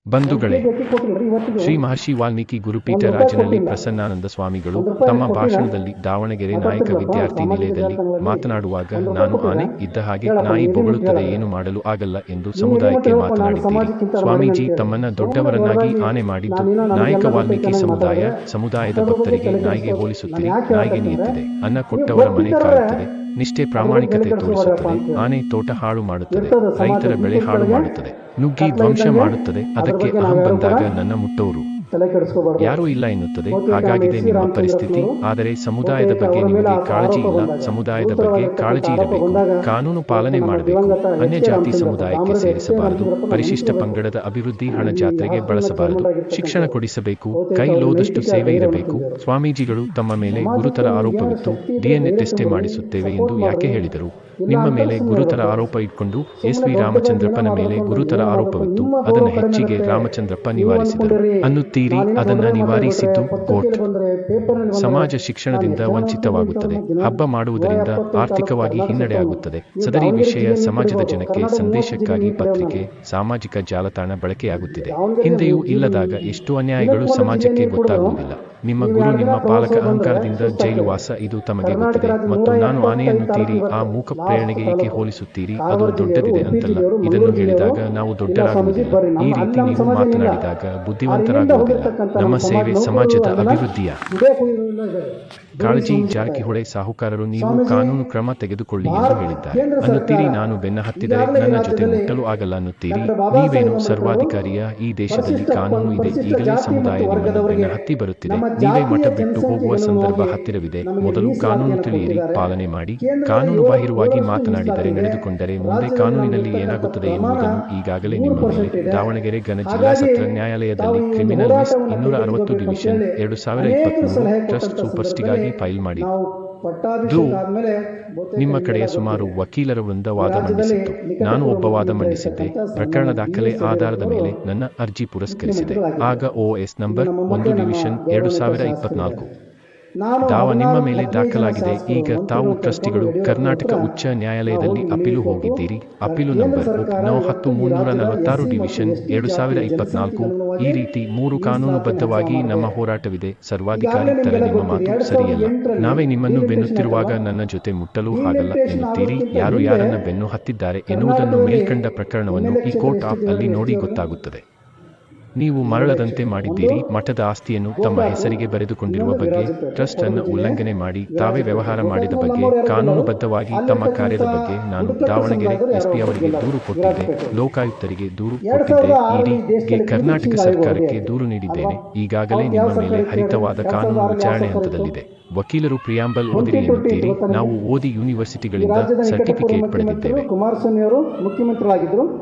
ಬಂಧುಗಳೇ, ಶ್ರೀ ಮಹರ್ಷಿ ವಾಲ್ಮೀಕಿ ಗುರುಪೀಠ ರಾಜನಹಳ್ಳಿ ಪ್ರಸನ್ನಾನಂದ ಸ್ವಾಮಿಗಳು ತಮ್ಮ ಭಾಷಣದಲ್ಲಿ ದಾವಣಗೆರೆ ನಾಯಕ ವಿದ್ಯಾರ್ಥಿ ನಿಲಯದಲ್ಲಿ ಮಾತನಾಡುವಾಗ, ನಾನು ಆನೆ ಇದ್ದ ಹಾಗೆ ನಾಯಿ ಬೊಗಳುತ್ತದೆ, ಏನು ಮಾಡಲು ಆಗಲ್ಲ ಎಂದು ಸಮುದಾಯಕ್ಕೆ ಮಾತನಾಡಿದ್ದೀರಿ. ಸ್ವಾಮೀಜಿ ತಮ್ಮನ್ನ ದೊಡ್ಡವರನ್ನಾಗಿ ಆನೆ ಮಾಡಿದ್ದು ನಾಯಕ ವಾಲ್ಮೀಕಿ ಸಮುದಾಯದ ಭಕ್ತರಿಗೆ ನಾಯಿಗೆ ಹೋಲಿಸುತ್ತೀರಿ. ನಾಯಿಗೆ ನಿಯತ್ತಿದೆ, ಅನ್ನ ಕೊಟ್ಟವರ ಮನೆ ಕಾಯುತ್ತದೆ, ನಿಷ್ಠೆ ಪ್ರಾಮಾಣಿಕತೆ ತೋರಿಸುತ್ತದೆ. ಆನೆ ತೋಟ ಹಾಳು ಮಾಡುತ್ತದೆ, ರೈತರ ಬೆಳೆ ಹಾಳು ಮಾಡುತ್ತದೆ, ನುಗ್ಗಿ ಧ್ವಂಸ ಮಾಡುತ್ತದೆ. ಅದಕ್ಕೆ ಅಹಂ ಬಂದಾಗ ನನ್ನ ಮುಟ್ಟೋರು ಯಾರೂ ಇಲ್ಲ ಎನ್ನುತ್ತದೆ. ಹಾಗಾಗಿದೆ ನಿಮ್ಮ ಪರಿಸ್ಥಿತಿ. ಆದರೆ ಸಮುದಾಯದ ಬಗ್ಗೆ ನಿಮಗೆ ಕಾಳಜಿ ಇಲ್ಲ. ಸಮುದಾಯದ ಬಗ್ಗೆ ಕಾಳಜಿ ಇರಬೇಕು, ಕಾನೂನು ಪಾಲನೆ ಮಾಡಬೇಕು, ಅನ್ಯ ಜಾತಿ ಸಮುದಾಯಕ್ಕೆ ಸೇರಿಸಬಾರದು, ಪರಿಶಿಷ್ಟ ಪಂಗಡದ ಅಭಿವೃದ್ಧಿ ಹಣ ಜಾತ್ರೆಗೆ ಬಳಸಬಾರದು, ಶಿಕ್ಷಣ ಕೊಡಿಸಬೇಕು, ಕೈಲೋದಷ್ಟು ಸೇವೆ ಇರಬೇಕು. ಸ್ವಾಮೀಜಿಗಳು ತಮ್ಮ ಮೇಲೆ ಗುರುತರ ಆರೋಪವಿತ್ತು, DNA ಟೆಸ್ಟೆ ಮಾಡಿಸುತ್ತೇವೆ ಎಂದು ಯಾಕೆ ಹೇಳಿದರು? ನಿಮ್ಮ ಮೇಲೆ ಗುರುತರ ಆರೋಪ ಇಟ್ಕೊಂಡು SV ರಾಮಚಂದ್ರಪ್ಪನ ಮೇಲೆ ಗುರುತರ ಆರೋಪವಿತ್ತು, ಅದನ್ನು ಹೆಚ್ಚಿಗೆ ರಾಮಚಂದ್ರಪ್ಪ ನಿವಾರಿಸಿದರು ಅನ್ನುತ್ತೀರಿ. ಅದನ್ನ ನಿವಾರಿಸಿದ್ದು ಕೋರ್ಟ್. ಸಮಾಜ ಶಿಕ್ಷಣದಿಂದ ವಂಚಿತವಾಗುತ್ತದೆ, ಹಬ್ಬ ಮಾಡುವುದರಿಂದ ಆರ್ಥಿಕವಾಗಿ ಹಿನ್ನಡೆ ಆಗುತ್ತದೆ. ಸದರಿ ವಿಷಯ ಸಮಾಜದ ಜನಕ್ಕೆ ಸಂದೇಶಕ್ಕಾಗಿ ಪತ್ರಿಕೆ, ಸಾಮಾಜಿಕ ಜಾಲತಾಣ ಬಳಕೆಯಾಗುತ್ತಿದೆ. ಹಿಂದೆಯೂ ಇಲ್ಲದಾಗ ಎಷ್ಟೋ ಅನ್ಯಾಯಗಳು ಸಮಾಜಕ್ಕೆ ಗೊತ್ತಾಗುವುದಿಲ್ಲ. ನಿಮ್ಮ ಗುರು, ನಿಮ್ಮ ಪಾಲಕ ಅಹಂಕಾರದಿಂದ ಜೈಲುವಾಸ, ಇದು ತಮಗೆ ಗೊತ್ತಿದೆ. ಮತ್ತು ನಾನು ಆನೆ ಅನ್ನುತ್ತೀರಿ, ಆ ಮೂಕ ಪ್ರೇರಣೆಗೆ ಏಕೆ ಹೋಲಿಸುತ್ತೀರಿ? ಅದು ದೊಡ್ಡದಿದೆ ಅಂತಲ್ಲ. ಇದನ್ನು ಹೇಳಿದಾಗ ನಾವು ದೊಡ್ಡರಾಗುವುದಿಲ್ಲ. ಈ ರೀತಿ ನೀವು ಮಾತನಾಡಿದಾಗ ಬುದ್ಧಿವಂತರಾಗುವುದಿಲ್ಲ. ನಮ್ಮ ಸೇವೆ ಸಮಾಜದ ಅಭಿವೃದ್ಧಿಯ ಕಾಳಜಿ. ಜಾರಕಿಹೊಳಿ ಸಾಹುಕಾರರು ನೀವು ಕಾನೂನು ಕ್ರಮ ತೆಗೆದುಕೊಳ್ಳಿ ಎಂದು ಹೇಳಿದ್ದಾರೆ ಅನ್ನುತ್ತೀರಿ. ನಾನು ಬೆನ್ನ ಹತ್ತಿದರೆ ನನ್ನ ಜೊತೆ ಮುಟ್ಟಲು ಆಗಲ್ಲ ಅನ್ನುತ್ತೀರಿ. ನೀವೇನು ಸರ್ವಾಧಿಕಾರಿಯ? ಈ ದೇಶದಲ್ಲಿ ಕಾನೂನು ಇದೆ. ಈಗಲೇ ಸಮುದಾಯ ನಿಮ್ಮನ್ನು ಬೆನ್ನ ಹತ್ತಿ ಬರುತ್ತಿದೆ. ನೀವೇ ಮಠ ಬಿಟ್ಟು ಹೋಗುವ ಸಂದರ್ಭ ಹತ್ತಿರವಿದೆ. ಮೊದಲು ಕಾನೂನು ತಿಳಿಯಿರಿ, ಪಾಲನೆ ಮಾಡಿ. ಕಾನೂನು ಬಾಹಿರವಾಗಿ ಮಾತನಾಡಿದರೆ, ನಡೆದುಕೊಂಡರೆ ಮುಂದೆ ಕಾನೂನಿನಲ್ಲಿ ಏನಾಗುತ್ತದೆ ಎನ್ನುವುದನ್ನು ಈಗಾಗಲೇ ನಿಮ್ಮ ಮೇಲೆ ದಾವಣಗೆರೆ ಘನ ಜಿಲ್ಲಾ ಸತ್ರ ನ್ಯಾಯಾಲಯದಲ್ಲಿ ಕ್ರಿಮಿನಲ್ ಮಿಸ್ 260 ಡಿವಿಷನ್ 2023 ಟ್ರಸ್ಟ್ ಸೂಪರ್ಸ್ಟಿಗಾಗಿ ಫೈಲ್ ಮಾಡಿದ್ದು ನಿಮ್ಮ ಕಡೆಯ ಸುಮಾರು ವಕೀಲರ ವೃಂದ ವಾದ ಮಂಡಿಸಿತ್ತು. ನಾನು ಒಬ್ಬ ವಾದ ಮಂಡಿಸಿದ್ದೆ. ಪ್ರಕರಣ ದಾಖಲೆ ಆಧಾರದ ಮೇಲೆ ನನ್ನ ಅರ್ಜಿ ಪುರಸ್ಕರಿಸಿದೆ. ಆಗ OS ನಂಬರ್ 1 ಡಿವಿಷನ್ 2024 ದಾವ ನಿಮ್ಮ ಮೇಲೆ ದಾಖಲಾಗಿದೆ. ಈಗ ತಾವು ಟ್ರಸ್ಟಿಗಳು ಕರ್ನಾಟಕ ಉಚ್ಚ ನ್ಯಾಯಾಲಯದಲ್ಲಿ ಅಪೀಲು ಹೋಗಿದ್ದೀರಿ. ಅಪೀಲು ನಂಬರ್ 9-346 ಡಿವಿಷನ್ 2024. ಈ ರೀತಿ 3 ಕಾನೂನುಬದ್ಧವಾಗಿ ನಮ್ಮ ಹೋರಾಟವಿದೆ. ಸರ್ವಾಧಿಕಾರಿ ತರ ನಿಮ್ಮ ಮಾತು ಸರಿಯಲ್ಲ. ನಾವೇ ನಿಮ್ಮನ್ನು ಬೆನ್ನುತ್ತಿರುವಾಗ ನನ್ನ ಜೊತೆ ಮುಟ್ಟಲು ಆಗಲ್ಲ ಎನ್ನುತ್ತೀರಿ. ಯಾರು ಯಾರನ್ನ ಬೆನ್ನು ಹತ್ತಿದ್ದಾರೆ ಎನ್ನುವುದನ್ನು ಮೇಲ್ಕಂಡ ಪ್ರಕರಣವನ್ನು ಈ ಕೋರ್ಟ್ ಆಫ್ ಅಲ್ಲಿ ನೋಡಿ ಗೊತ್ತಾಗುತ್ತದೆ. ನೀವು ಮರಳದಂತೆ ಮಾಡಿದ್ದೀರಿ. ಮಠದ ಆಸ್ತಿಯನ್ನು ತಮ್ಮ ಹೆಸರಿಗೆ ಬರೆದುಕೊಂಡಿರುವ ಬಗ್ಗೆ, ಟ್ರಸ್ಟ್ ಅನ್ನು ಉಲ್ಲಂಘನೆ ಮಾಡಿ ತಾವೇ ವ್ಯವಹಾರ ಮಾಡಿದ ಬಗ್ಗೆ, ಕಾನೂನುಬದ್ಧವಾಗಿ ತಮ್ಮ ಕಾರ್ಯದ ಬಗ್ಗೆ ನಾನು ದಾವಣಗೆರೆ SP ಅವರಿಗೆ ದೂರು ಕೊಟ್ಟಿದ್ದೆ, ಲೋಕಾಯುಕ್ತರಿಗೆ ದೂರು ಕೊಟ್ಟಿದ್ದೆ, EDಗೆ ಕರ್ನಾಟಕ ಸರ್ಕಾರಕ್ಕೆ ದೂರು ನೀಡಿದ್ದೇನೆ. ಈಗಾಗಲೇ ನಿಮ್ಮ ಮೇಲೆ ಹರಿತವಾದ ಕಾನೂನು ವಿಚಾರಣೆ ಹಂತದಲ್ಲಿದೆ. ವಕೀಲರು ಪ್ರಿಯಾಂಬಲ್ ಓದಿರಿ ಎನ್ನುತ್ತೀರಿ. ನಾವು ಓದಿ ಯೂನಿವರ್ಸಿಟಿಗಳಿಂದ ಸರ್ಟಿಫಿಕೇಟ್ ಪಡೆದಿದ್ದೇವೆ.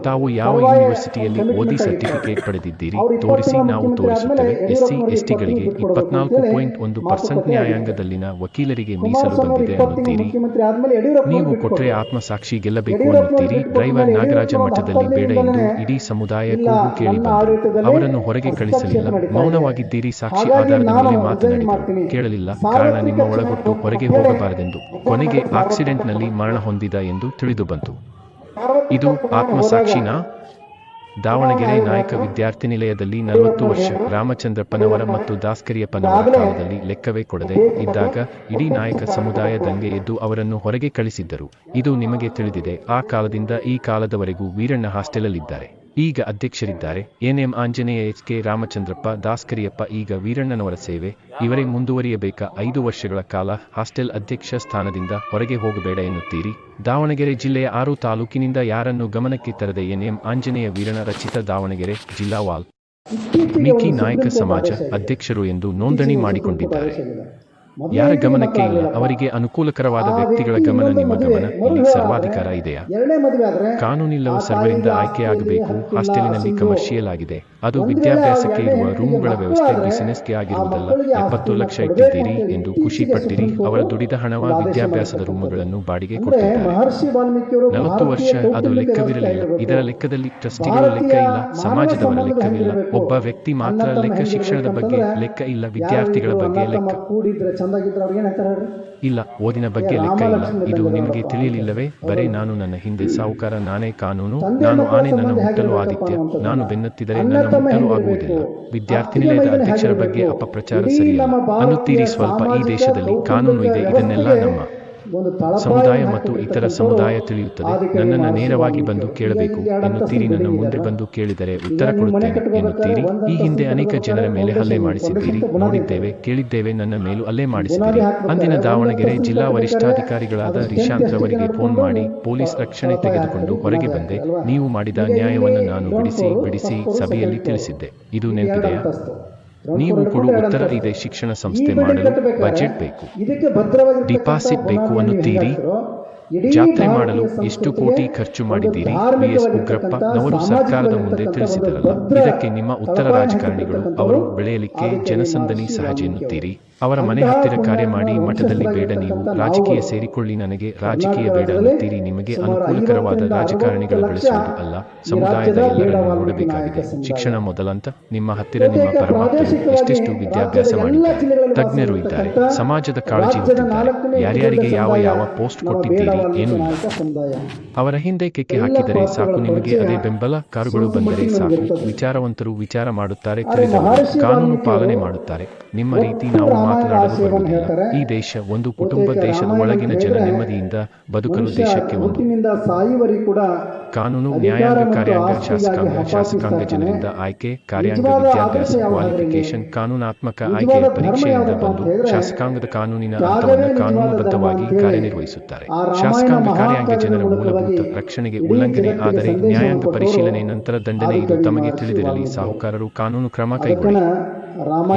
ತಾವು ಯಾವ ಯೂನಿವರ್ಸಿಟಿಯಲ್ಲಿ ಓದಿ ಸರ್ಟಿಫಿಕೇಟ್ ಪಡೆದಿದ್ದೀರಿ ತೋರಿಸಿ, ನಾವು ತೋರಿಸುತ್ತೇವೆ. SC/STಗಳಿಗೆ 24.1% ನ್ಯಾಯಾಂಗದಲ್ಲಿನ ವಕೀಲರಿಗೆ ಮೀಸಲು ಬಂದಿದೆ ಅನ್ನುತ್ತೀರಿ. ನೀವು ಕೊಟ್ರೆ ಆತ್ಮಸಾಕ್ಷಿ ಗೆಲ್ಲಬೇಕು ಅನ್ನುತ್ತೀರಿ. ಡ್ರೈವರ್ ನಾಗರಾಜ ಮಠದಲ್ಲಿ ಬೇಡ ಎಂದು ಇಡೀ ಸಮುದಾಯ ಕೂಗು ಕೇಳಿ ಬಂದರು. ಅವರನ್ನು ಹೊರಗೆ ಕಳಿಸಲಿಲ್ಲ, ಮೌನವಾಗಿದ್ದೀರಿ. ಸಾಕ್ಷಿ ಆಧಾರದ ಮೇಲೆ ಮಾತನಾಡಿದರು, ಕೇಳಲಿಲ್ಲ. ಕಾರಣ ನಿಮ್ಮ ಒಳಗೊಟ್ಟು ಹೊರಗೆ ಹೋಗಬಾರದೆಂದು. ಕೊನೆಗೆ ಆಕ್ಸಿಡೆಂಟ್ನಲ್ಲಿ ಮರಣ ಹೊಂದಿದ ಎಂದು ತಿಳಿದು ಬಂತು. ಇದು ಆತ್ಮಸಾಕ್ಷಿನಾ? ದಾವಣಗೆರೆ ನಾಯಕ ವಿದ್ಯಾರ್ಥಿ ನಿಲಯದಲ್ಲಿ 40 ವರ್ಷ ರಾಮಚಂದ್ರಪ್ಪನವರ ಮತ್ತು ದಾಸ್ಕರಿಯಪ್ಪನವರ ಕಾಲದಲ್ಲಿ ಲೆಕ್ಕವೇ ಕೊಡದೆ ಇದ್ದಾಗ ಇಡೀ ನಾಯಕ ಸಮುದಾಯ ದಂಗೆ ಎದ್ದು ಅವರನ್ನು ಹೊರಗೆ ಕಳಿಸಿದ್ದರು. ಇದು ನಿಮಗೆ ತಿಳಿದಿದೆ. ಆ ಕಾಲದಿಂದ ಈ ಕಾಲದವರೆಗೂ ವೀರಣ್ಣ ಹಾಸ್ಟೆಲಲ್ಲಿದ್ದಾರೆ. ಈಗ ಅಧ್ಯಕ್ಷರಿದ್ದಾರೆ NM ಆಂಜನೇಯ, HK ರಾಮಚಂದ್ರಪ್ಪ, ದಾಸ್ಕರಿಯಪ್ಪ. ಈಗ ವೀರಣ್ಣನವರ ಸೇವೆ ಇವರೇ ಮುಂದುವರಿಯಬೇಕಾ? 5 ವರ್ಷಗಳ ಕಾಲ ಹಾಸ್ಟೆಲ್ ಅಧ್ಯಕ್ಷ ಸ್ಥಾನದಿಂದ ಹೊರಗೆ ಹೋಗಬೇಡ ಎನ್ನುತ್ತೀರಿ. ದಾವಣಗೆರೆ ಜಿಲ್ಲೆಯ 6 ತಾಲೂಕಿನಿಂದ ಯಾರನ್ನು ಗಮನಕ್ಕೆ ತರದೆ NM ಆಂಜನೇಯ ವೀರಣ್ಣ ರಚಿತ ದಾವಣಗೆರೆ ಜಿಲ್ಲಾ ವಾಲ್ಮೀಕಿ ನಾಯಕ ಸಮಾಜ ಅಧ್ಯಕ್ಷರು ಎಂದು ನೋಂದಣಿ ಮಾಡಿಕೊಂಡಿದ್ದಾರೆ. ಯಾರ ಗಮನಕ್ಕೆ ಇಲ್ಲ? ಅವರಿಗೆ ಅನುಕೂಲಕರವಾದ ವ್ಯಕ್ತಿಗಳ ಗಮನ. ನಿಮ್ಮ ಗಮನ ಇಲ್ಲಿ ಸರ್ವಾಧಿಕಾರ ಇದೆಯಾ? ಕಾನೂನಿಲ್ಲವ ಸರ್ವರಿಂದ ಆಯ್ಕೆಯಾಗಬೇಕು. ಹಾಸ್ಟೆಲಿನಲ್ಲಿ ಕಮರ್ಷಿಯಲ್ ಆಗಿದೆ. ಅದು ವಿದ್ಯಾಭ್ಯಾಸಕ್ಕೆ ಇರುವ ರೂಮುಗಳ ವ್ಯವಸ್ಥೆ ಬಿಸಿನೆಸ್ಗೆ ಆಗಿರುವುದಲ್ಲ. 70 ಲಕ್ಷ ಇಟ್ಟಿದ್ದೀರಿ ಎಂದು ಖುಷಿ ಪಟ್ಟಿರಿ. ಅವರ ದುಡಿದ ಹಣವ ವಿದ್ಯಾಭ್ಯಾಸದ ರೂಮುಗಳನ್ನು ಬಾಡಿಗೆ ಕೊಟ್ಟಿದ್ದಾರೆ. 40 ವರ್ಷ ಅದು ಲೆಕ್ಕವಿರಲಿಲ್ಲ. ಇದರ ಲೆಕ್ಕದಲ್ಲಿ ಟ್ರಸ್ಟಿಗಳ ಲೆಕ್ಕ ಇಲ್ಲ, ಸಮಾಜದವರ ಲೆಕ್ಕವಿಲ್ಲ, ಒಬ್ಬ ವ್ಯಕ್ತಿ ಮಾತ್ರ ಲೆಕ್ಕ. ಶಿಕ್ಷಣದ ಬಗ್ಗೆ ಲೆಕ್ಕ ಇಲ್ಲ, ವಿದ್ಯಾರ್ಥಿಗಳ ಬಗ್ಗೆ ಲೆಕ್ಕ ಇಲ್ಲ, ಓದಿನ ಬಗ್ಗೆ ಲೆಕ್ಕ ಇಲ್ಲ. ಇದು ನಿಮಗೆ ತಿಳಿಯಲಿಲ್ಲವೇ? ಬರೇ ನಾನು ನನ್ನ ಹಿಂದೆ ಸಾಹುಕಾರ, ನಾನೇ ಕಾನೂನು, ನಾನು ಆನೆ, ನನ್ನ ಮುಟ್ಟಲು ಆದಿತ್ಯ, ನಾನು ಬೆನ್ನತ್ತಿದರೆ ನನ್ನ ಮುಟ್ಟಲು ಆಗುವುದಿಲ್ಲ. ವಿದ್ಯಾರ್ಥಿ ನಿಲಯದ ಅಧ್ಯಕ್ಷರ ಬಗ್ಗೆ ಅಪಪ್ರಚಾರ ಸರಿಯಲ್ಲ ಅನ್ನುತ್ತೀರಿ. ಸ್ವಲ್ಪ ಈ ದೇಶದಲ್ಲಿ ಕಾನೂನು ಇದೆ, ಇದನ್ನೆಲ್ಲ ನಮ್ಮ ಸಮುದಾಯ ಮತ್ತು ಇತರ ಸಮುದಾಯ ತಿಳಿಯುತ್ತದೆ. ನನ್ನನ್ನು ನೇರವಾಗಿ ಬಂದು ಕೇಳಬೇಕು ಎನ್ನುತ್ತೀರಿ. ನನ್ನ ಮುಂದೆ ಬಂದು ಕೇಳಿದರೆ ಉತ್ತರ ಕೊಡುತ್ತೇನೆ ಎನ್ನುತ್ತೀರಿ. ಈ ಹಿಂದೆ ಅನೇಕ ಜನರ ಮೇಲೆ ಹಲ್ಲೆ ಮಾಡಿಸಿದ್ದೀರಿ, ನೋಡಿದ್ದೇವೆ, ಕೇಳಿದ್ದೇವೆ. ನನ್ನ ಮೇಲೂ ಹಲ್ಲೆ ಮಾಡಿಸಿದ್ದೀರಿ. ಅಂದಿನ ದಾವಣಗೆರೆ ಜಿಲ್ಲಾ ವರಿಷ್ಠಾಧಿಕಾರಿಗಳಾದ ರಿಶಾಂತ್ ರವರಿಗೆ ಫೋನ್ ಮಾಡಿ ಪೊಲೀಸ್ ರಕ್ಷಣೆ ತೆಗೆದುಕೊಂಡು ಹೊರಗೆ ಬಂದೆ. ನೀವು ಮಾಡಿದ ನ್ಯಾಯವನ್ನು ನಾನು ಬಿಡಿಸಿ ಸಭೆಯಲ್ಲಿ ತಿಳಿಸಿದ್ದೆ. ಇದು ನೆನಪಿದೆಯಾ? ನೀವು ಕೊಡು ಉತ್ತರ ಇದೆ. ಶಿಕ್ಷಣ ಸಂಸ್ಥೆ ಮಾಡಲು ಬಜೆಟ್ ಬೇಕು, ಡಿಪಾಸಿಟ್ ಬೇಕು ಅನ್ನುತ್ತೀರಿ. ಜಾತ್ರೆ ಮಾಡಲು ಎಷ್ಟು ಕೋಟಿ ಖರ್ಚು ಮಾಡಿದ್ದೀರಿ? BS ಉಗ್ರಪ್ಪ ನವರು ಸರ್ಕಾರದ ಮುಂದೆ ತಿಳಿಸಿದರಲ್ಲ. ಇದಕ್ಕೆ ನಿಮ್ಮ ಉತ್ತರ ರಾಜಕಾರಣಿಗಳು ಅವರು ಬೆಳೆಯಲಿಕ್ಕೆ ಜನಸಂದಣಿ ಸಹಜ ಎನ್ನುತ್ತೀರಿ. ಅವರ ಮನೆ ಹತ್ತಿರ ಕಾರ್ಯ ಮಾಡಿ ಮಠದಲ್ಲಿ ಬೇಡ, ನೀವು ರಾಜಕೀಯ ಸೇರಿಕೊಳ್ಳಿ, ನನಗೆ ರಾಜಕೀಯ ಬೇಡ ಅನ್ನುತ್ತೀರಿ. ನಿಮಗೆ ಅನುಕೂಲಕರವಾದ ರಾಜಕಾರಣಿಗಳು ಬೆಳೆಸುವುದು ಅಲ್ಲ, ಸಮುದಾಯದ ಎಲ್ಲರನ್ನು ನೋಡಬೇಕಾಗಿದೆ. ಶಿಕ್ಷಣ ಮೊದಲಂತ ನಿಮ್ಮ ಹತ್ತಿರ ನಿಮ್ಮ ಪರಮಾಪ್ತರು ಎಷ್ಟೆಷ್ಟು ವಿದ್ಯಾಭ್ಯಾಸ ಮಾಡಿದ್ದಾರೆ, ತಜ್ಞರು ಇದ್ದಾರೆ, ಸಮಾಜದ ಕಾಳಜಿ ಹೊತ್ತಿದ್ದಾರೆ. ಯಾರ್ಯಾರಿಗೆ ಯಾವ ಪೋಸ್ಟ್ ಕೊಟ್ಟಿದ್ದೀರಿ? ಏನೂ ಇಲ್ಲ. ಅವರ ಹಿಂದೆ ಕೆಕ್ಕೆ ಹಾಕಿದರೆ ಸಾಕು, ನಿಮಗೆ ಅದೇ ಬೆಂಬಲ. ಕಾರುಗಳು ಬಂದರೆ ಸಾಕು, ವಿಚಾರವಂತರು ವಿಚಾರ ಮಾಡುತ್ತಾರೆ, ತಿಳಿದವರು ಕಾನೂನು ಪಾಲನೆ ಮಾಡುತ್ತಾರೆ. ನಿಮ್ಮ ರೀತಿ ನಾವು ಮಾತನಾಡಲು ಬರುವುದಿಲ್ಲ. ಈ ದೇಶ ಒಂದು ಕುಟುಂಬ. ದೇಶದ ಒಳಗಿನ ಜನ ನೆಮ್ಮದಿಯಿಂದ ಬದುಕಲು ದೇಶಕ್ಕೆ ಒಂದು ಕಾನೂನು, ನ್ಯಾಯಾಂಗ, ಕಾರ್ಯಾಂಗ, ಶಾಸಕಾಂಗ ಜನರಿಂದ ಆಯ್ಕೆ, ಕಾರ್ಯಾಂಗ ವಿದ್ಯಾಭ್ಯಾಸ, ಕ್ವಾಲಿಫಿಕೇಶನ್, ಕಾನೂನಾತ್ಮಕ ಆಯ್ಕೆಯ ಪರೀಕ್ಷೆಯಿಂದ ಬಂದು ಶಾಸಕಾಂಗದ ಕಾನೂನಿನ ಅರ್ಥವನ್ನು ಕಾನೂನುಬದ್ಧವಾಗಿ ಕಾರ್ಯನಿರ್ವಹಿಸುತ್ತಾರೆ. ಶಾಸಕಾಂಗ ಕಾರ್ಯಾಂಗ ಜನರ ಮೂಲಭೂತ ರಕ್ಷಣೆಗೆ ಉಲ್ಲಂಘನೆ ಆದರೆ ನ್ಯಾಯಾಂಗ ಪರಿಶೀಲನೆ ನಂತರ ದಂಡನೆ. ಇದು ತಮಗೆ ತಿಳಿದಿರಲಿ. ಸಾಹುಕಾರರು ಕಾನೂನು ಕ್ರಮ ಕೈಗೊಳ್ಳಿ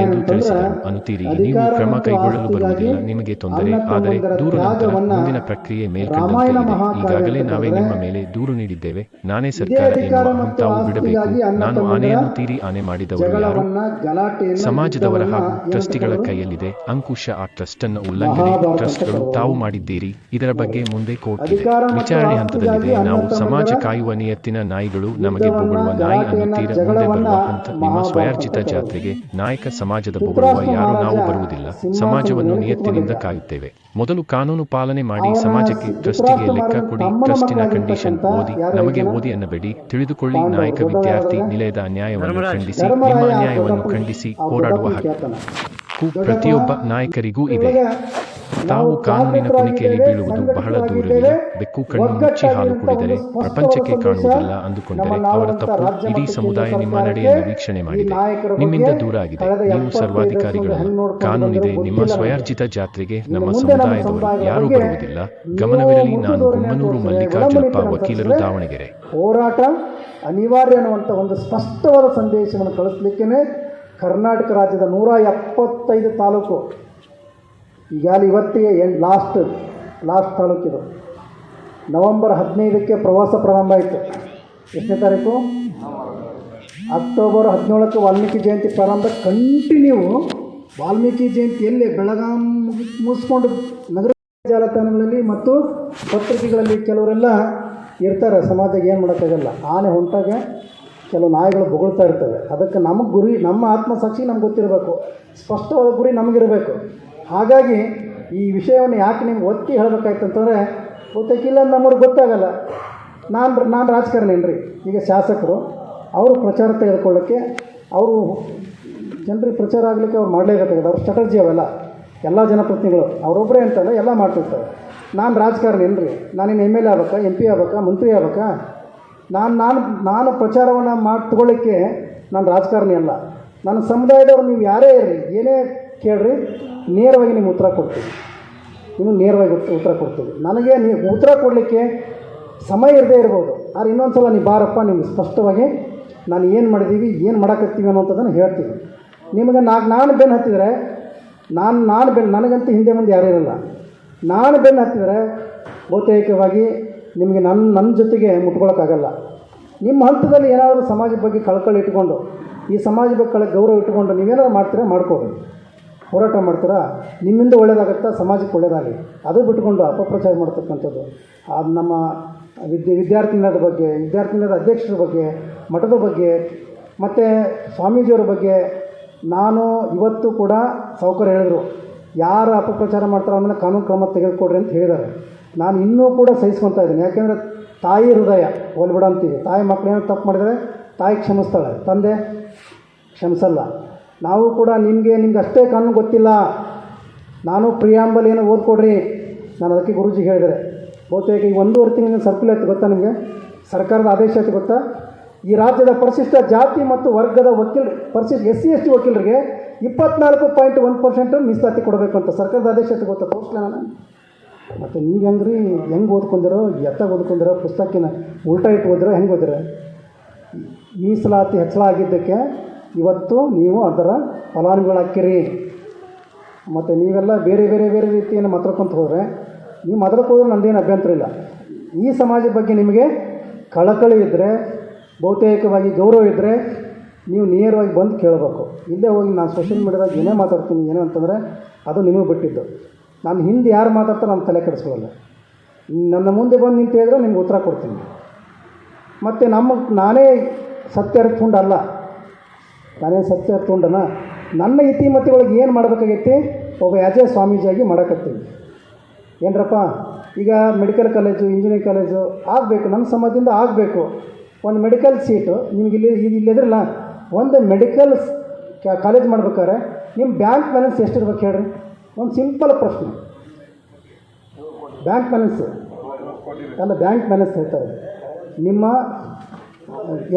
ಎಂದು ತಿಳಿಸಿದರು ಅನ್ನುತ್ತೀರಿ. ನೀವು ಕ್ರಮ ಕೈಗೊಳ್ಳಲು ಬರುವುದಿಲ್ಲ, ನಿಮಗೆ ತೊಂದರೆ ಆದರೆ ದೂರು ನಂತರ ಮುಂದಿನ ಪ್ರಕ್ರಿಯೆ ಮೇಲ್ಕಂಡಂತೆ ಇದೆ. ಈಗಾಗಲೇ ನಾವೇ ನಿಮ್ಮ ಮೇಲೆ ದೂರು ನೀಡಿದ್ದೇವೆ. ನಾನೇ ಸರ್ಕಾರ ಎನ್ನುವ ಹಂತಾವು ಬಿಡಬೇಕು. ನಾನು ಆನೆ ಅನ್ನುತ್ತೀರಿ. ಆನೆ ಮಾಡಿದವರು ಯಾರು? ಸಮಾಜದವರ ಹಾಗೂ ಟ್ರಸ್ಟಿಗಳ ಕೈಯಲ್ಲಿದೆ ಅಂಕುಶ. ಆ ಟ್ರಸ್ಟ್ ಅನ್ನು ಉಲ್ಲಂಘನೆ ಟ್ರಸ್ಟ್ಗಳು ತಾವು ಮಾಡಿದ್ದೀರಿ. ಇದರ ಬಗ್ಗೆ ಮುಂದೆ ಕೋರ್ಟ್ ಇದೆ, ವಿಚಾರಣೆ ಹಂತದಲ್ಲಿದೆ. ನಾವು ಸಮಾಜ ಕಾಯುವ ನಿಯತ್ತಿನ ನಾಯಿಗಳು, ನಮಗೆ ಬೊಗಳುವ ನಾಯಿ ಅನ್ನುತ್ತೀರ. ಮುಂದೆ ಬರುವ ಹಂತ ನಿಮ್ಮ ಸ್ವಯಾರ್ಜಿತ ಜಾತ್ರೆಗೆ ನಾಯಕ ಸಮಾಜದ ಬೊಗಳುವ ಯಾರು? ನಾವು ಬರುವುದಿಲ್ಲ. ಸಮಾಜವನ್ನು ನಿಯತ್ತಿನಿಂದ ಕಾಯುತ್ತೇವೆ. ಮೊದಲು ಕಾನೂನು ಪಾಲನೆ ಮಾಡಿ ಸಮಾಜಕ್ಕೆ. ಟ್ರಸ್ಟಿಗೆ ಲೆಕ್ಕ ಕೊಡಿ. ಟ್ರಸ್ಟಿನ ಕಂಡೀಷನ್ ಓದಿ, ನಮಗೆ ಓದಿ ಅನ್ನಬೇಡಿ. ತಿಳಿದುಕೊಳ್ಳಿ. ನಾಯಕ ವಿದ್ಯಾರ್ಥಿ ನಿಲಯದ ಅನ್ಯಾಯವನ್ನು ಖಂಡಿಸಿ, ನಿಮ್ಮ ಅನ್ಯಾಯವನ್ನು ಖಂಡಿಸಿ ಹೋರಾಡುವ ಹಕ್ಕು ಪ್ರತಿಯೊಬ್ಬ ನಾಯಕರಿಗೂ ಇದೆ. ತಾವು ಕಾನೂನಿನ ಕುಣಿಕೆಯಲ್ಲಿ ಬೀಳುವುದು ಬಹಳ ದೂರವಿಲ್ಲ. ಬೆಕ್ಕು ಕಣ್ಣು ಮುಚ್ಚಿ ಹಾಲು ಕುಡಿದರೆ ಪ್ರಪಂಚಕ್ಕೆ ಕಾಣುವುದಿಲ್ಲ ಅಂದುಕೊಂಡರೆ ಅವರ ತಪ್ಪು. ಇಡೀ ಸಮುದಾಯ ನಿಮ್ಮ ನಡೆಯನ್ನು ವೀಕ್ಷಣೆ ಮಾಡಿದೆ, ನಿಮ್ಮಿಂದ ದೂರ ಆಗಿದೆ. ನೀವು ಸರ್ವಾಧಿಕಾರಿಗಳಲ್ಲ. ಕಾನೂನಿದೆ. ನಿಮ್ಮ ಸ್ವಯಾರ್ಜಿತ ಜಾತ್ರೆಗೆ ನಮ್ಮ ಸಮುದಾಯದವರು ಯಾರೂ ಬರುವುದಿಲ್ಲ. ಗಮನವಿರಲಿ. ನಾನು ಗುಮ್ಮನೂರು ಮಲ್ಲಿಕಾರ್ಜುನಪ್ಪ, ವಕೀಲರು, ದಾವಣಗೆರೆ. ಹೋರಾಟ ಅನಿವಾರ್ಯ ಅನ್ನುವಂಥ ಒಂದು ಸ್ಪಷ್ಟವಾದ ಸಂದೇಶವನ್ನು ಕಳಿಸ್ಲಿಕ್ಕೆ ಕರ್ನಾಟಕ ರಾಜ್ಯದ 175 ತಾಲೂಕು, ಈಗಾಗಲೇ ಇವತ್ತಿಗೆ ಲಾಸ್ಟ್ ತಾಲೂಕಿದು. ನವೆಂಬರ್ 15ಕ್ಕೆ ಪ್ರವಾಸ ಪ್ರಾರಂಭ ಆಯಿತು. ಎಷ್ಟನೇ ತಾರೀಕು? ಅಕ್ಟೋಬರ್ 17ಕ್ಕೆ ವಾಲ್ಮೀಕಿ ಜಯಂತಿ ಪ್ರಾರಂಭ. ಕಂಟಿನ್ಯೂ ವಾಲ್ಮೀಕಿ ಜಯಂತಿಯಲ್ಲಿ ಬೆಳಗಾಂ ಮುಗಿಸ್ಕೊಂಡು ನಗರ ಜಾಲತಾಣಗಳಲ್ಲಿ ಮತ್ತು ಪತ್ರಿಕೆಗಳಲ್ಲಿ ಕೆಲವರೆಲ್ಲ ಇರ್ತಾರೆ. ಸಮಾಜಕ್ಕೆ ಏನು ಮಾಡೋಕ್ಕಾಗಲ್ಲ. ಆನೆ ಹೊಂಟಾಗ ಕೆಲವು ನಾಯಿಗಳು ಬೊಗಳ್ತಾ ಇರ್ತವೆ. ಅದಕ್ಕೆ ನಮಗೆ ಗುರಿ, ನಮ್ಮ ಆತ್ಮಸಾಕ್ಷಿ ನಮ್ಗೆ ಗೊತ್ತಿರಬೇಕು, ಸ್ಪಷ್ಟವಾದ ಗುರಿ ನಮಗಿರಬೇಕು. ಹಾಗಾಗಿ ಈ ವಿಷಯವನ್ನು ಯಾಕೆ ನಿಮ್ಗೆ ಒತ್ತಿ ಹೇಳಬೇಕಾಯ್ತು ಅಂತಂದರೆ, ಗೊತ್ತಾಗಿಲ್ಲ ನಮ್ಮವ್ರಿಗೆ ಗೊತ್ತಾಗಲ್ಲ. ನಾನು ರಾಜಕಾರಣಿ ಏನ್ರಿ. ಈಗ ಶಾಸಕರು ಅವರು ಪ್ರಚಾರ ತೆಗೆದುಕೊಳ್ಳೋಕ್ಕೆ, ಅವರು ಜನರಿಗೆ ಪ್ರಚಾರ ಆಗಲಿಕ್ಕೆ ಅವ್ರು ಮಾಡಲೇಬೇಕಾಗಿದೆ. ಅವ್ರ ಸ್ಟ್ರಾಟಜಿ ಅವೆಲ್ಲ. ಎಲ್ಲ ಜನಪ್ರತಿನಿಧಿಗಳು ಅವರೊಬ್ಬರೇ ಅಂತಲ್ಲ, ಎಲ್ಲ ಮಾಡ್ತಿರ್ತಾರೆ. ನಾನು ರಾಜಕಾರಣಿ ಏನ್ರಿ. ನಾನೇನು MLA ಆಗ್ಬೇಕಾ, MP ಆಗ್ಬೇಕಾ, ಮಂತ್ರಿ ಆಗ್ಬೇಕಾ? ನಾನು ಪ್ರಚಾರವನ್ನು ತಗೊಳ್ಳಿಕ್ಕೆ ನಾನು ರಾಜಕಾರಣಿ ಅಲ್ಲ. ನನ್ನ ಸಮುದಾಯದವ್ರು ನೀವು ಯಾರೇ ಇರಲಿ, ಏನೇ ಕೇಳ್ರಿ, ನೇರವಾಗಿ ನಿಮ್ಗೆ ಉತ್ತರ ಕೊಡ್ತೀವಿ. ನಿಮಗೆ ನೇರವಾಗಿ ಉತ್ತರ ಕೊಡ್ತೀವಿ. ನನಗೆ ನೀವು ಉತ್ತರ ಕೊಡಲಿಕ್ಕೆ ಸಮಯ ಇರದೇ ಇರ್ಬೋದು, ಆದರೆ ಇನ್ನೊಂದು ಸಲ ನೀವು ಬಾರಪ್ಪ, ನಿಮ್ಗೆ ಸ್ಪಷ್ಟವಾಗಿ ನಾನು ಏನು ಮಾಡಿದ್ದೀವಿ, ಏನು ಮಾಡೋಕತ್ತೀವಿ ಅನ್ನೋಂಥದ್ದನ್ನು ಹೇಳ್ತೀವಿ. ನಿಮಗೆ ನಾನು ಬೆನ್ನು ಹತ್ತಿದರೆ, ನನಗಂತೂ ಹಿಂದೆ ಮುಂದೆ ಯಾರೂ ಇರಲ್ಲ. ನಾನು ಬೆನ್ನು ಹತ್ತಿದರೆ ಬಹುತೇಕವಾಗಿ ನಿಮಗೆ ನನ್ನ ಜೊತೆಗೆ ಮುಟ್ಕೊಳ್ಳೋಕ್ಕಾಗಲ್ಲ. ನಿಮ್ಮ ಹಂತದಲ್ಲಿ ಏನಾದರೂ ಸಮಾಜದ ಬಗ್ಗೆ ಕಳಕಳಿ ಇಟ್ಕೊಂಡು, ಈ ಸಮಾಜ ಬಗ್ಗೆ ಗೌರವ ಇಟ್ಕೊಂಡು ನೀವೇನಾದ್ರು ಮಾಡ್ತೀರಾ ಮಾಡ್ಕೋಬೇಕು. ಹೋರಾಟ ಮಾಡ್ತೀರಾ, ನಿಮ್ಮಿಂದ ಒಳ್ಳೇದಾಗುತ್ತಾ, ಸಮಾಜಕ್ಕೆ ಒಳ್ಳೇದಾಗಲಿ. ಅದು ಬಿಟ್ಕೊಂಡು ಅಪಪ್ರಚಾರ ಮಾಡ್ತಕ್ಕಂಥದ್ದು, ಅದು ನಮ್ಮ ವಿದ್ಯಾರ್ಥಿನಿಯರ ಬಗ್ಗೆ, ವಿದ್ಯಾರ್ಥಿನಿಯರ ಅಧ್ಯಕ್ಷರ ಬಗ್ಗೆ, ಮಠದ ಬಗ್ಗೆ ಮತ್ತು ಸ್ವಾಮೀಜಿಯವರ ಬಗ್ಗೆ ನಾನು ಇವತ್ತು ಕೂಡ ಸಾಹುಕಾರ ಹೇಳಿದರು, ಯಾರು ಅಪಪ್ರಚಾರ ಮಾಡ್ತಾರೋ ಆಮೇಲೆ ಕಾನೂನು ಕ್ರಮ ತೆಗೆದುಕೊಡ್ರಿ ಅಂತ ಹೇಳಿದ್ದಾರೆ. ನಾನು ಇನ್ನೂ ಕೂಡ ಸಹಿಸ್ಕೊತಾ ಇದ್ದೀನಿ. ಯಾಕೆಂದರೆ ತಾಯಿ ಹೃದಯ ಹೋಲ್ಬಿಡ ಅಂತೀವಿ. ತಾಯಿ ಮಕ್ಕಳು ಏನೋ ತಪ್ಪು ಮಾಡಿದರೆ ತಾಯಿ ಕ್ಷಮಿಸ್ತಾಳೆ, ತಂದೆ ಕ್ಷಮಿಸಲ್ಲ. ನಾವು ಕೂಡ ನಿಮಗೆ ಅಷ್ಟೇ ಕಾನೂನು ಗೊತ್ತಿಲ್ಲ, ನಾನು ಪ್ರಿಯಾಂಬಲ್ ಏನೋ ಓದ್ಕೊಡ್ರಿ, ನಾನು ಅದಕ್ಕೆ ಗುರೂಜಿಗೆ ಹೇಳಿದರೆ ಬಹುತೇಕ ಈ 1.5 ತಿಂಗಳಿನ ಸರ್ಕುಲರ್ ಆಯ್ತು ಗೊತ್ತಾ ನಿಮಗೆ, ಸರ್ಕಾರದ ಆದೇಶ ಆಯ್ತು ಗೊತ್ತಾ. ಈ ರಾಜ್ಯದ ಪರಿಶಿಷ್ಟ ಜಾತಿ ಮತ್ತು ವರ್ಗದ SC ST ವಕೀಲರಿಗೆ 24.1% ಮೀಸಲಾತಿ ಕೊಡಬೇಕು ಅಂತ ಸರ್ಕಾರದ ಆದೇಶ ಆಯ್ತು ಗೊತ್ತಾ. ತೋರಿಸ್ಲ ನಾನು. ಮತ್ತು ನೀವು ಹೆಂಗೆ ಓದ್ಕೊಂಡಿರೋ, ಎತ್ತಾಗಿ ಓದ್ಕೊಂಡಿರೋ, ಪುಸ್ತಕಿನ ಉಲ್ಟಾ ಇಟ್ಟು ಓದಿರೋ, ಹೆಂಗೆ ಓದಿರೋ. ಮೀಸಲಾತಿ ಹೆಚ್ಚಳ ಆಗಿದ್ದಕ್ಕೆ ಇವತ್ತು ನೀವು ಅದರ ಫಲಾನುಭವಿಗಳಾಕ್ಕಿರಿ. ಮತ್ತು ನೀವೆಲ್ಲ ಬೇರೆ ರೀತಿಯನ್ನು ಮಾತಾಡ್ಕೊಂತ ಹೋದರೆ, ನೀವು ಮಾತಾಡ್ಕೊಂಡು ಹೋದ್ರೆ ನಂದೇನು ಅಭ್ಯಂತರ ಇಲ್ಲ. ಈ ಸಮಾಜದ ಬಗ್ಗೆ ನಿಮಗೆ ಕಳಕಳಿ ಇದ್ದರೆ, ಬಹುತೇಕವಾಗಿ ಗೌರವ ಇದ್ದರೆ ನೀವು ನೇರವಾಗಿ ಬಂದು ಕೇಳಬೇಕು. ಇಲ್ಲೇ ಹೋಗಿ ನಾನು ಸೋಷಿಯಲ್ ಮೀಡ್ಯಾದಾಗ ಏನೇ ಮಾತಾಡ್ತೀನಿ ಏನೋ ಅಂತಂದರೆ ಅದು ನಿಮಗೆ ಬಿಟ್ಟಿದ್ದು. ನಾನು ಹಿಂದೆ ಯಾರು ಮಾತಾಡ್ತಾರೆ ನಾನು ತಲೆ ಕೆಡಿಸ್ಕೊಳ್ಳಲ್ಲ. ನನ್ನ ಮುಂದೆ ಬಂದು ನಿಂತು ಹೇಳಿದ್ರೆ ನಿಮ್ಗೆ ಉತ್ತರ ಕೊಡ್ತೀನಿ. ಮತ್ತು ನಾನೇ ಸತ್ಯ ತುಂಡ ಅಲ್ಲ, ನಾನೇ ಸತ್ಯ ತುಂಡನ. ನನ್ನ ಇತಿಮತಿಗಳಿಗೆ ಏನು ಮಾಡಬೇಕಾಗೈತಿ, ಒಬ್ಬ ಯಾಜೆ ಸ್ವಾಮೀಜಿಯಾಗಿ ಮಾಡೋಕತ್ತೀನಿ. ಏನರಪ್ಪ, ಈಗ ಮೆಡಿಕಲ್ ಕಾಲೇಜು, ಇಂಜಿನಿಯರಿಂಗ್ ಕಾಲೇಜು ಆಗಬೇಕು, ನನ್ನ ಸಮಾಜದಿಂದ ಆಗಬೇಕು. ಒಂದು ಮೆಡಿಕಲ್ ಸೀಟು ನಿಮ್ಗೆ ಇಲ್ಲಿದ್ರಲ್ಲ, ಒಂದು ಮೆಡಿಕಲ್ ಕಾಲೇಜ್ ಮಾಡ್ಬೇಕಾದ್ರೆ ನಿಮ್ಮ ಬ್ಯಾಂಕ್ ಬ್ಯಾಲೆನ್ಸ್ ಎಷ್ಟಿರ್ಬೇಕು ಹೇಳ್ರಿ. ಒಂದು ಸಿಂಪಲ್ ಪ್ರಶ್ನೆ. ಬ್ಯಾಂಕ್ ಬ್ಯಾಲೆನ್ಸ್ ಹೇಳ್ತಾರೆ. ನಿಮ್ಮ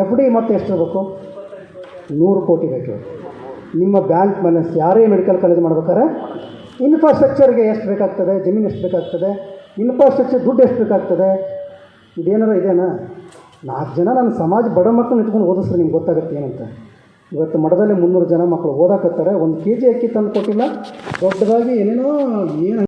FD ಮೊತ್ತ ಎಷ್ಟಿರಬೇಕು? 100 ಕೋಟಿ ಬೇಕು. ನಿಮ್ಮ ಬ್ಯಾಂಕ್ ಬ್ಯಾಲೆನ್ಸ್ ಯಾರೇ ಮೆಡಿಕಲ್ ಕಾಲೇಜ್ ಮಾಡ್ಬೇಕಾದ್ರೆ ಇನ್ಫ್ರಾಸ್ಟ್ರಕ್ಚರ್ಗೆ ಎಷ್ಟು ಬೇಕಾಗ್ತದೆ, ಜಮೀನು ಎಷ್ಟು ಬೇಕಾಗ್ತದೆ, ಇನ್ಫ್ರಾಸ್ಟ್ರಕ್ಚರ್ ದುಡ್ಡು ಎಷ್ಟು ಬೇಕಾಗ್ತದೆ. ಇದೇನಾರ ಇದೇನಾ? 4 ಜನ ನನ್ನ ಸಮಾಜ ಬಡ ಮಕ್ಕಳು ಇಟ್ಕೊಂಡು ಓದಿಸ್ರೆ ನಿಮ್ಗೆ ಗೊತ್ತಾಗುತ್ತೆ ಏನಂತ. ಇವತ್ತು ಮಠದಲ್ಲಿ 300 ಜನ ಮಕ್ಕಳು ಓದಾಕತ್ತಾರೆ, 1 kg ಅಕ್ಕಿ ತಂದು ಕೊಟ್ಟಿಲ್ಲ, ದೊಡ್ಡದಾಗಿ ಏನೇನೋ ಏನು